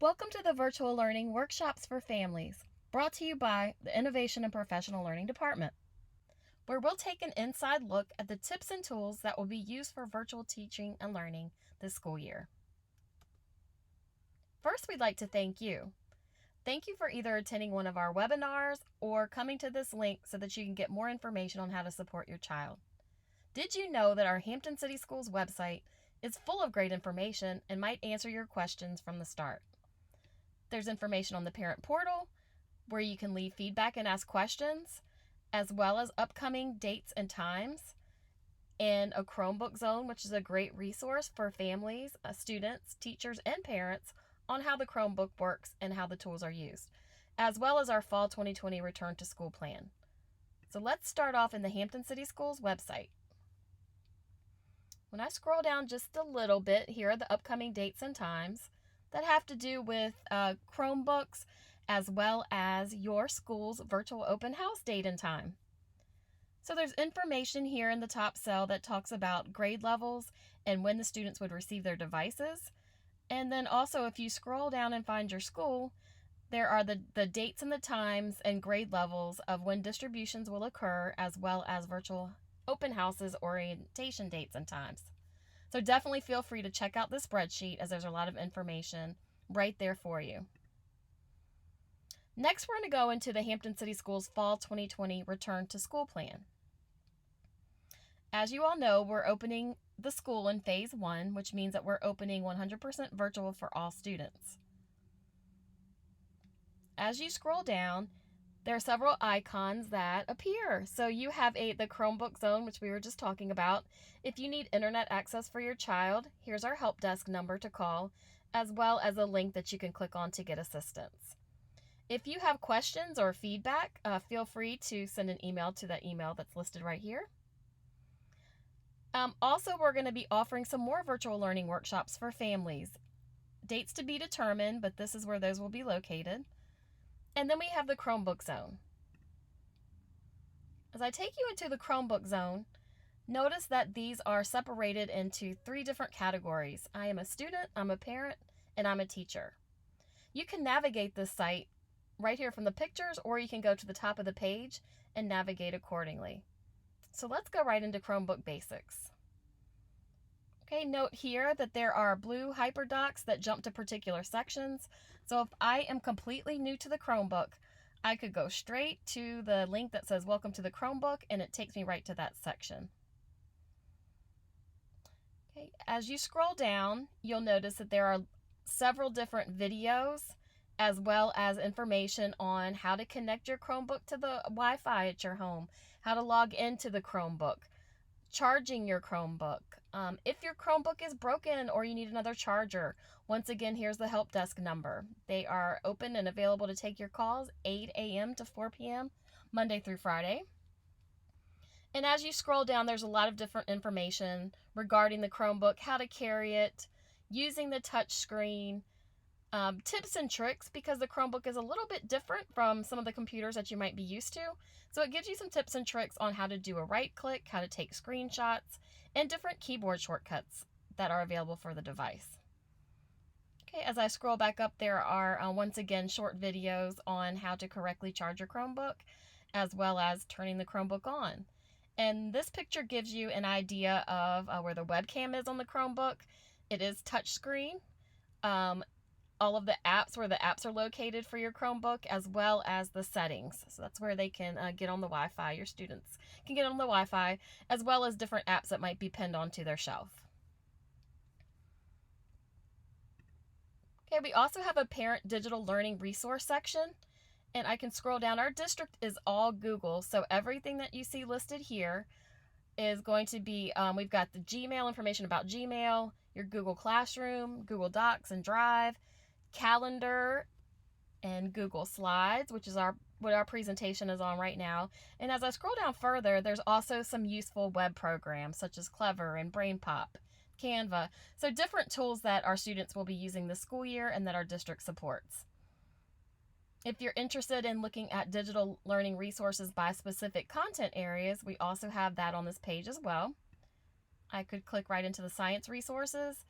Welcome to the Virtual Learning Workshops for Families, brought to you by the Innovation and Professional Learning Department, where we'll take an inside look at the tips and tools that will be used for virtual teaching and learning this school year. First, we'd like to thank you. Thank you for either attending one of our webinars or coming to this link so that you can get more information on how to support your child. Did you know that our Hampton City Schools website is full of great information and might answer your questions from the start? There's information on the parent portal where you can leave feedback and ask questions, as well as upcoming dates and times, and a Chromebook zone, which is a great resource for families, students, teachers, and parents on how the Chromebook works and how the tools are used, as well as our Fall 2020 Return to School plan. So let's start off in the Hampton City Schools website. When I scroll down just a little bit, here are the upcoming dates and times that have to do with Chromebooks, as well as your school's virtual open house date and time. So there's information here in the top cell that talks about grade levels and when the students would receive their devices. And then also, if you scroll down and find your school, there are the dates and the times and grade levels of when distributions will occur, as well as virtual open houses, orientation dates and times. So definitely feel free to check out the spreadsheet, as there's a lot of information right there for you. Next, we're going to go into the Hampton City Schools Fall 2020 Return to School plan. As you all know, we're opening the school in Phase 1, which means that we're opening 100% virtual for all students. As you scroll down, there are several icons that appear. So you have the Chromebook zone, which we were just talking about. If you need internet access for your child, here's our help desk number to call, as well as a link that you can click on to get assistance. If you have questions or feedback, feel free to send an email to that email that's listed right here. Also, we're going to be offering some more virtual learning workshops for families. Dates to be determined, but this is where those will be located. And then we have the Chromebook zone. As I take you into the Chromebook zone, notice that these are separated into 3 different categories. I am a student, I'm a parent, and I'm a teacher. You can navigate this site right here from the pictures, or you can go to the top of the page and navigate accordingly. So let's go right into Chromebook basics. Okay, note here that there are blue hyperdocks that jump to particular sections. So if I am completely new to the Chromebook, I could go straight to the link that says Welcome to the Chromebook, and it takes me right to that section. Okay, as you scroll down, you'll notice that there are several different videos, as well as information on how to connect your Chromebook to the Wi-Fi at your home, how to log into the Chromebook, charging your Chromebook. If your Chromebook is broken or you need another charger, once again, here's the help desk number. They are open and available to take your calls 8 a.m. to 4 p.m. Monday through Friday. And as you scroll down, there's a lot of different information regarding the Chromebook, how to carry it, using the touch screen, tips and tricks, because the Chromebook is a little bit different from some of the computers that you might be used to. So it gives you some tips and tricks on how to do a right click, how to take screenshots, and different keyboard shortcuts that are available for the device. Okay, as I scroll back up, there are once again short videos on how to correctly charge your Chromebook, as well as turning the Chromebook on. And this picture gives you an idea of where the webcam is on the Chromebook. It is touchscreen. All of the apps, where the apps are located for your Chromebook, as well as the settings. So that's where they can get on the Wi-Fi. Your students can get on the Wi-Fi, as well as different apps that might be pinned onto their shelf. Okay, we also have a parent digital learning resource section, and I can scroll down. Our district is all Google, so everything that you see listed here is going to be, we've got the Gmail information about Gmail, your Google Classroom, Google Docs and Drive, Calendar, and Google Slides, which is what our presentation is on right now. And as I scroll down further, there's also some useful web programs such as Clever and BrainPop, Canva. So different tools that our students will be using this school year and that our district supports. If you're interested in looking at digital learning resources by specific content areas, we also have that on this page as well. I could click right into the science resources,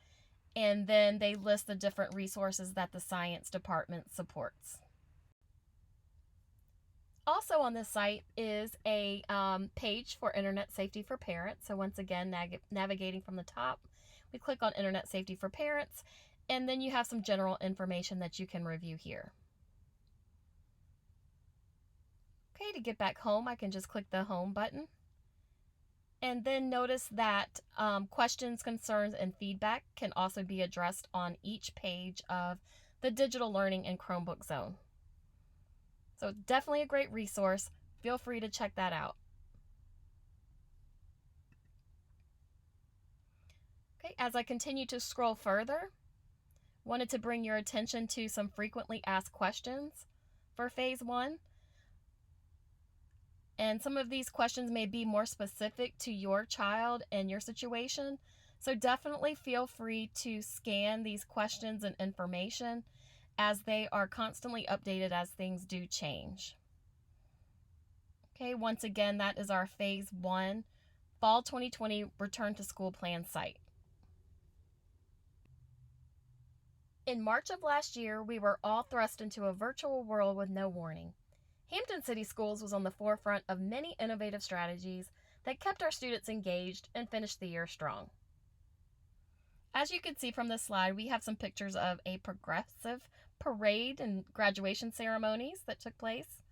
and then they list the different resources that the science department supports. Also on this site is a page for Internet Safety for Parents. So once again, navigating from the top, we click on Internet Safety for Parents, and then you have some general information that you can review here. Okay, to get back home, I can just click the Home button. And then notice that questions, concerns, and feedback can also be addressed on each page of the Digital Learning and Chromebook Zone. So definitely a great resource. Feel free to check that out. Okay, as I continue to scroll further, wanted to bring your attention to some frequently asked questions for Phase 1. And some of these questions may be more specific to your child and your situation. So definitely feel free to scan these questions and information, as they are constantly updated as things do change. Okay, once again, that is our Phase 1 Fall 2020 Return to School Plan site. In March of last year, we were all thrust into a virtual world with no warning. Hampton City Schools was on the forefront of many innovative strategies that kept our students engaged and finished the year strong. As you can see from this slide, we have some pictures of a progressive parade and graduation ceremonies that took place,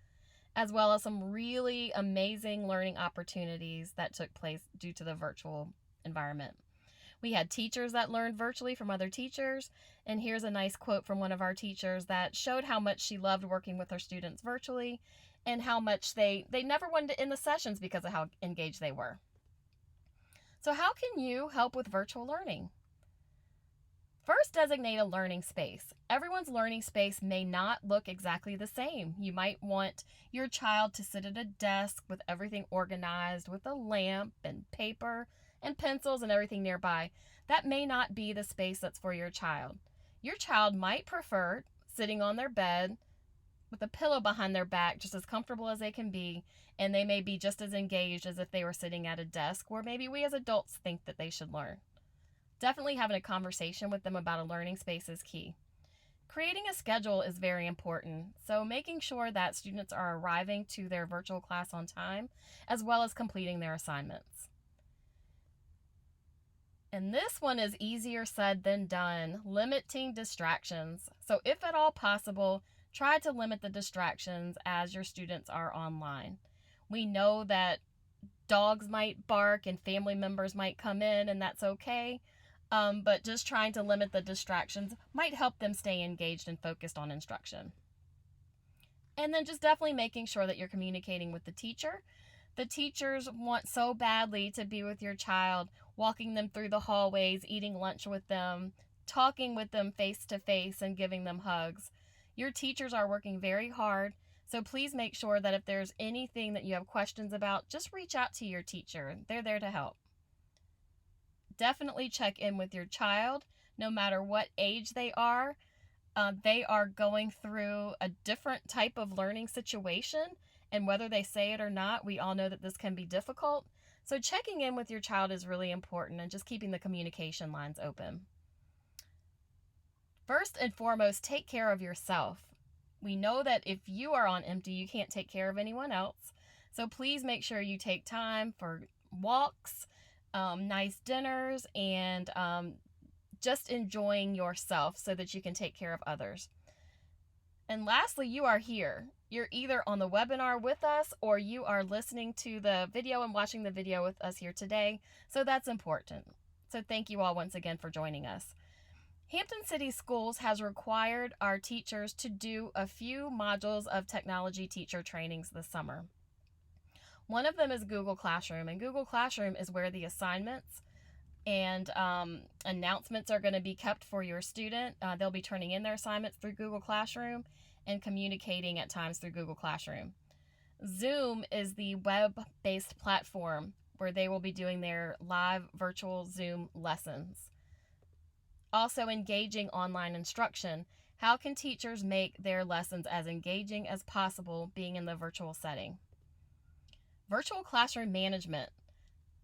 as well as some really amazing learning opportunities that took place due to the virtual environment. We had teachers that learned virtually from other teachers, and here's a nice quote from one of our teachers that showed how much she loved working with her students virtually and how much they never wanted to end the sessions because of how engaged they were. So how can you help with virtual learning? First, designate a learning space. Everyone's learning space may not look exactly the same. You might want your child to sit at a desk with everything organized with a lamp and paper and pencils and everything nearby. That may not be the space that's for your child. Your child might prefer sitting on their bed with a pillow behind their back, just as comfortable as they can be, and they may be just as engaged as if they were sitting at a desk where maybe we as adults think that they should learn. Definitely having a conversation with them about a learning space is key. Creating a schedule is very important, so making sure that students are arriving to their virtual class on time, as well as completing their assignments. And this one is easier said than done, limiting distractions. So if at all possible, try to limit the distractions as your students are online. We know that dogs might bark and family members might come in, and that's okay. But just trying to limit the distractions might help them stay engaged and focused on instruction. And then just definitely making sure that you're communicating with the teacher. The teachers want so badly to be with your child, walking them through the hallways, eating lunch with them, talking with them face to face, and giving them hugs. Your teachers are working very hard, so please make sure that if there's anything that you have questions about, just reach out to your teacher. They're there to help. Definitely check in with your child, no matter what age they are. They are going through a different type of learning situation, and whether they say it or not, we all know that this can be difficult. So checking in with your child is really important, and just keeping the communication lines open. First and foremost, take care of yourself. We know that if you are on empty, you can't take care of anyone else. So please make sure you take time for walks, nice dinners, and just enjoying yourself so that you can take care of others. And lastly, you are here. You're either on the webinar with us or you are listening to the video and watching the video with us here today. So that's important. So thank you all once again for joining us. Hampton City Schools has required our teachers to do a few modules of technology teacher trainings this summer. One of them is Google Classroom, and Google Classroom is where the assignments and announcements are going to be kept for your student. They'll be turning in their assignments through Google Classroom and communicating at times through Google Classroom. Zoom is the web-based platform where they will be doing their live virtual Zoom lessons. Also, engaging online instruction. How can teachers make their lessons as engaging as possible being in the virtual setting? Virtual classroom management.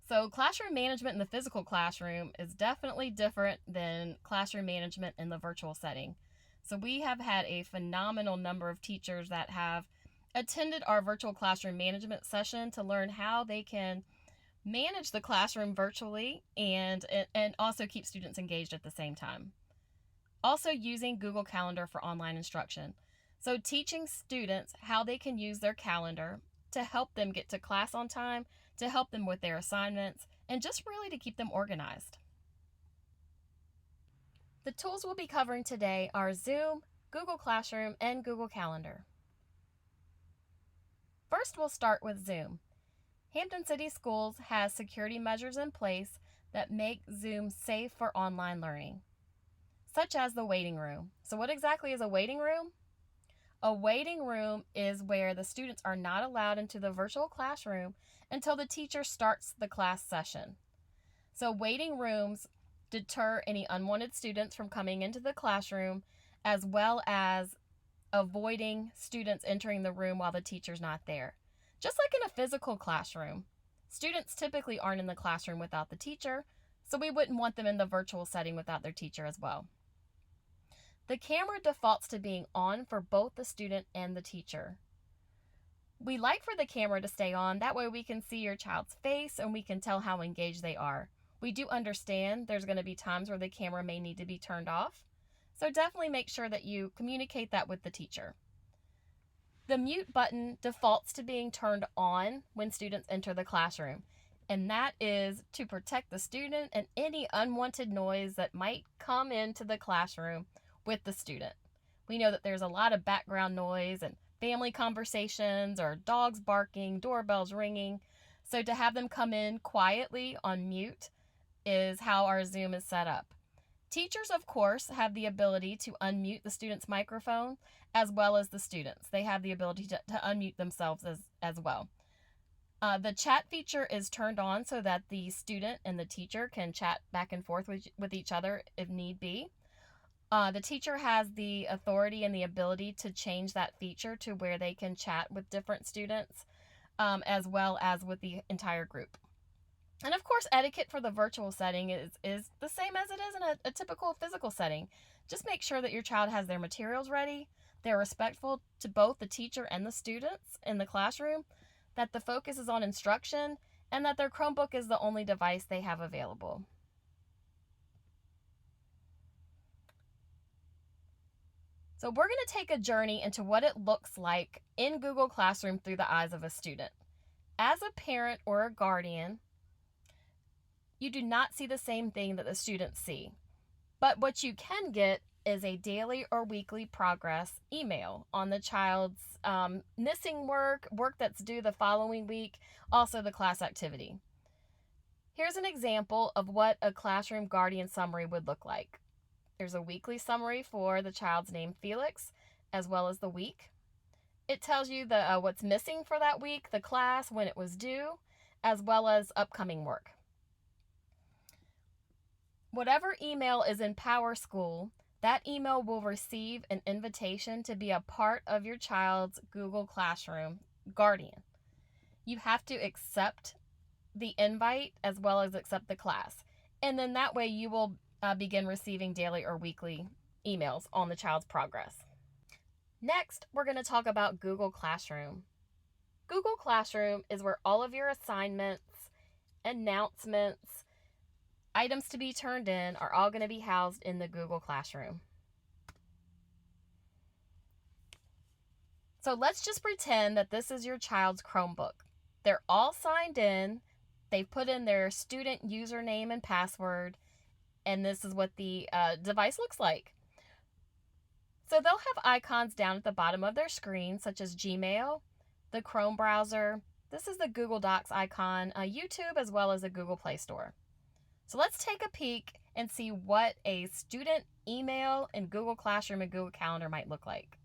So classroom management in the physical classroom is definitely different than classroom management in the virtual setting. So we have had a phenomenal number of teachers that have attended our virtual classroom management session to learn how they can manage the classroom virtually and also keep students engaged at the same time. Also using Google Calendar for online instruction. So teaching students how they can use their calendar to help them get to class on time, to help them with their assignments, and just really to keep them organized. The tools we'll be covering today are Zoom, Google Classroom, and Google Calendar. First, we'll start with Zoom. Hampton City Schools has security measures in place that make Zoom safe for online learning, such as the waiting room. So what exactly is a waiting room? A waiting room is where the students are not allowed into the virtual classroom until the teacher starts the class session. So waiting rooms deter any unwanted students from coming into the classroom, as well as avoiding students entering the room while the teacher's not there. Just like in a physical classroom, students typically aren't in the classroom without the teacher, so we wouldn't want them in the virtual setting without their teacher as well. The camera defaults to being on for both the student and the teacher. We like for the camera to stay on, that way we can see your child's face and we can tell how engaged they are. We do understand there's going to be times where the camera may need to be turned off, so definitely make sure that you communicate that with the teacher. The mute button defaults to being turned on when students enter the classroom, and that is to protect the student and any unwanted noise that might come into the classroom with the student. We know that there's a lot of background noise and family conversations or dogs barking, doorbells ringing, so to have them come in quietly on mute is how our Zoom is set up. Teachers, of course, have the ability to unmute the student's microphone as well as the students. They have the ability to unmute themselves as well. The chat feature is turned on so that the student and the teacher can chat back and forth with each other if need be. The teacher has the authority and the ability to change that feature to where they can chat with different students as well as with the entire group. And of course, etiquette for the virtual setting is the same as it is in a typical physical setting. Just make sure that your child has their materials ready, they're respectful to both the teacher and the students in the classroom, that the focus is on instruction, and that their Chromebook is the only device they have available. So we're going to take a journey into what it looks like in Google Classroom through the eyes of a student. As a parent or a guardian, you do not see the same thing that the students see. But what you can get is a daily or weekly progress email on the child's missing work that's due the following week, also the class activity. Here's an example of what a classroom guardian summary would look like. There's a weekly summary for the child's name Felix, as well as the week. It tells you what's missing for that week, the class, when it was due, as well as upcoming work. Whatever email is in PowerSchool, that email will receive an invitation to be a part of your child's Google Classroom Guardian. You have to accept the invite as well as accept the class. And then that way you will begin receiving daily or weekly emails on the child's progress. Next, we're going to talk about Google Classroom. Google Classroom is where all of your assignments, announcements, items to be turned in are all going to be housed in the Google Classroom. So let's just pretend that this is your child's Chromebook. They're all signed in. They've put in their student username and password, and this is what the device looks like. So they'll have icons down at the bottom of their screen, such as Gmail, the Chrome browser. This is the Google Docs icon, YouTube, as well as the Google Play Store. So let's take a peek and see what a student email in Google Classroom and Google Calendar might look like.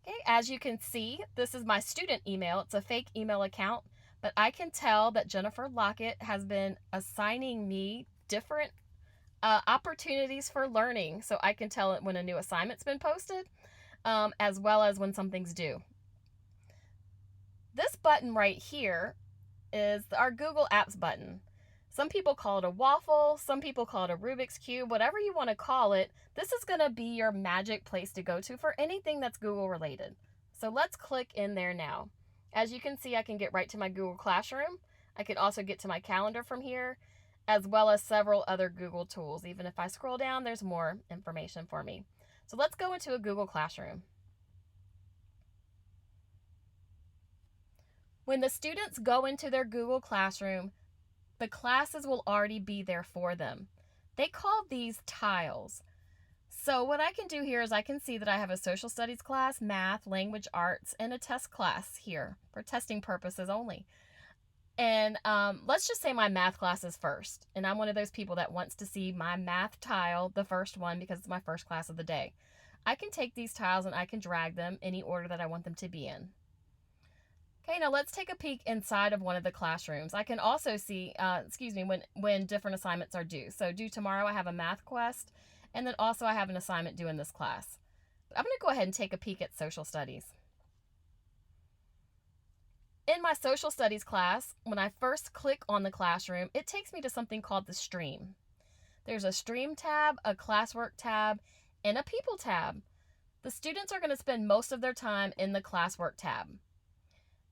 Okay, as you can see, this is my student email. It's a fake email account, but I can tell that Jennifer Lockett has been assigning me different opportunities for learning. So I can tell it when a new assignment's been posted, as well as when something's due. this button right here is our Google Apps button. Some people call it a waffle, some people call it a Rubik's Cube, whatever you want to call it. This is going to be your magic place to go to for anything that's Google related. So let's click in there now. As you can see, I can get right to my Google Classroom. I can also get to my calendar from here, as well as several other Google tools. Even if I scroll down, there's more information for me. So let's go into a Google Classroom. When the students go into their Google Classroom, the classes will already be there for them. They call these tiles. So what I can do here is I can see that I have a social studies class, math, language arts, and a test class here for testing purposes only. And let's just say my math class is first. And I'm one of those people that wants to see my math tile, the first one, because it's my first class of the day. I can take these tiles and I can drag them any order that I want them to be in. Okay, now let's take a peek inside of one of the classrooms. I can also see, when different assignments are due. So due tomorrow, I have a math quest, and then also I have an assignment due in this class. I'm going to go ahead and take a peek at social studies. In my social studies class, when I first click on the classroom, it takes me to something called the stream. There's a stream tab, a classwork tab, and a people tab. The students are going to spend most of their time in the classwork tab.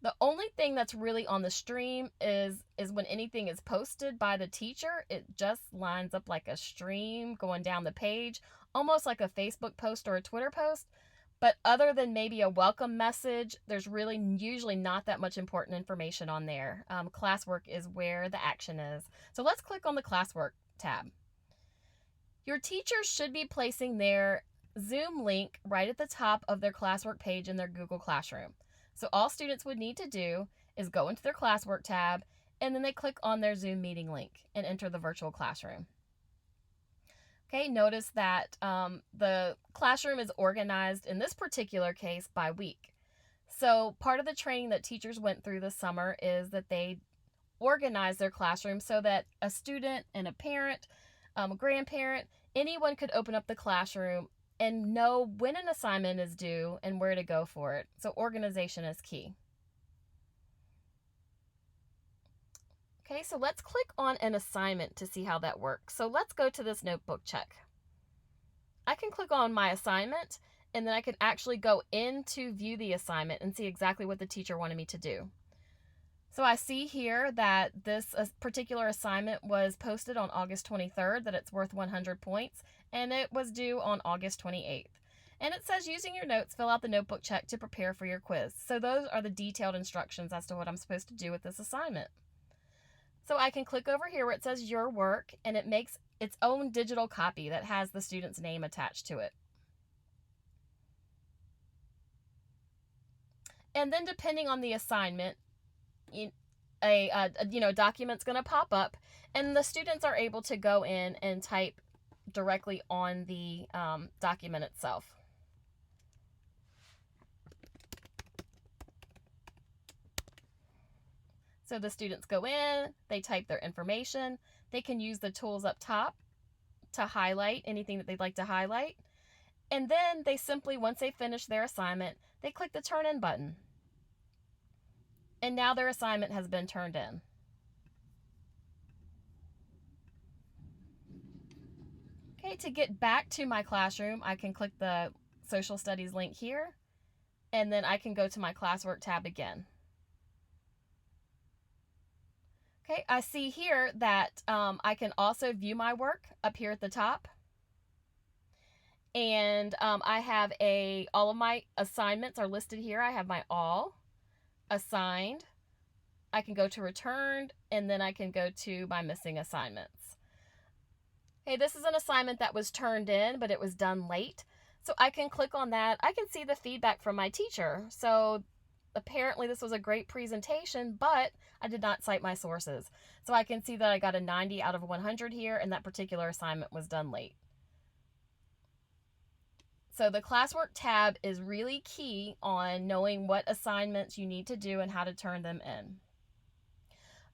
The only thing that's really on the stream is when anything is posted by the teacher, it just lines up like a stream going down the page, almost like a Facebook post or a Twitter post. But other than maybe a welcome message, there's really usually not that much important information on there. Classwork is where the action is. So let's click on the classwork tab. Your teacher should be placing their Zoom link right at the top of their classwork page in their Google Classroom. So all students would need to do is go into their classwork tab, and then they click on their Zoom meeting link and enter the virtual classroom. Okay, notice that the classroom is organized in this particular case by week. So part of the training that teachers went through this summer is that they organize their classroom so that a student and a parent, a grandparent, anyone could open up the classroom and know when an assignment is due and where to go for it. So organization is key. Okay, so let's click on an assignment to see how that works. So let's go to this notebook check. I can click on my assignment, and then I can actually go in to view the assignment and see exactly what the teacher wanted me to do. So I see here that this particular assignment was posted on August 23rd, that it's worth 100 points, and it was due on August 28th. And it says, using your notes, fill out the notebook check to prepare for your quiz. So those are the detailed instructions as to what I'm supposed to do with this assignment. So I can click over here where it says your work, and it makes its own digital copy that has the student's name attached to it. And then depending on the assignment, a document's going to pop up, and the students are able to go in and type directly on the document itself. So the students go in, they type their information. They can use the tools up top to highlight anything that they'd like to highlight. And then they simply, once they finish their assignment, they click the Turn In button. And now their assignment has been turned in. Okay, to get back to my classroom, I can click the Social Studies link here, and then I can go to my Classwork tab again. Okay, I see here that I can also view my work up here at the top. And I have all of my assignments are listed here. I have my all, assigned, I can go to returned, and then I can go to my missing assignments. Okay, this is an assignment that was turned in, but it was done late. So I can click on that. I can see the feedback from my teacher. So apparently this was a great presentation, but I did not cite my sources. So I can see that I got a 90 out of 100 here, and that particular assignment was done late. So the Classwork tab is really key on knowing what assignments you need to do and how to turn them in.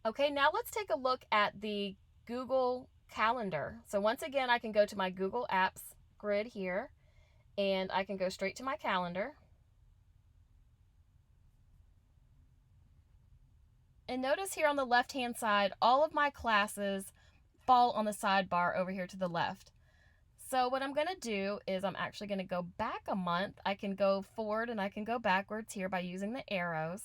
Okay, now let's take a look at the Google Calendar. So once again, I can go to my Google Apps grid here, and I can go straight to my calendar. And notice here on the left-hand side, all of my classes fall on the sidebar over here to the left. So what I'm going to do is I'm actually going to go back a month. I can go forward and I can go backwards here by using the arrows.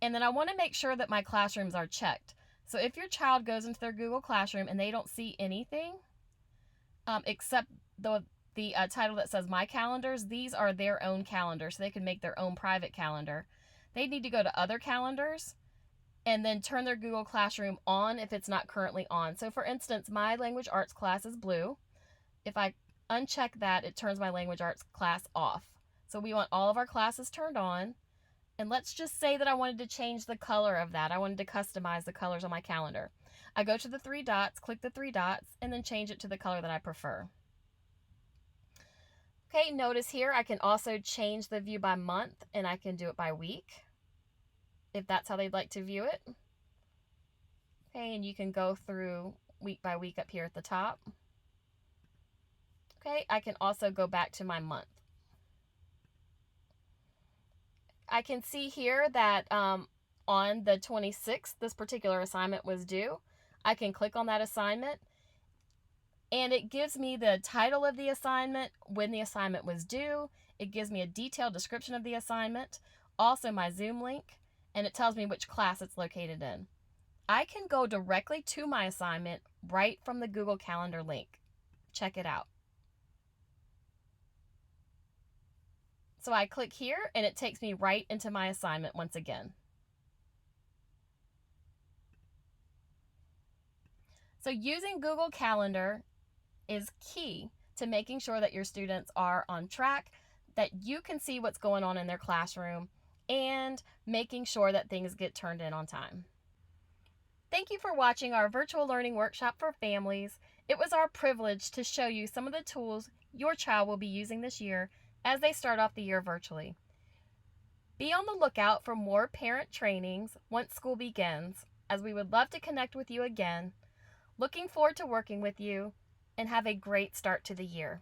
And then I want to make sure that my classrooms are checked. So if your child goes into their Google Classroom and they don't see anything except the title that says My Calendars, these are their own calendars, so they can make their own private calendar. They need to go to Other Calendars and then turn their Google Classroom on if it's not currently on. So for instance, my language arts class is blue. If I uncheck that, it turns my language arts class off. So we want all of our classes turned on. And let's just say that I wanted to change the color of that. I wanted to customize the colors on my calendar. I go to the three dots, click the three dots, and then change it to the color that I prefer. Okay, notice here I can also change the view by month, and I can do it by week, if that's how they'd like to view it. Okay, and you can go through week by week up here at the top. Okay, I can also go back to my month. I can see here that on the 26th, this particular assignment was due. I can click on that assignment, and it gives me the title of the assignment, when the assignment was due. It gives me a detailed description of the assignment, also my Zoom link, and it tells me which class it's located in. I can go directly to my assignment right from the Google Calendar link. Check it out. So I click here and it takes me right into my assignment once again. So using Google Calendar is key to making sure that your students are on track, that you can see what's going on in their classroom, and making sure that things get turned in on time. Thank you for watching our virtual learning workshop for families. It was our privilege to show you some of the tools your child will be using this year as they start off the year virtually. Be on the lookout for more parent trainings once school begins, as we would love to connect with you again. Looking forward to working with you, and have a great start to the year.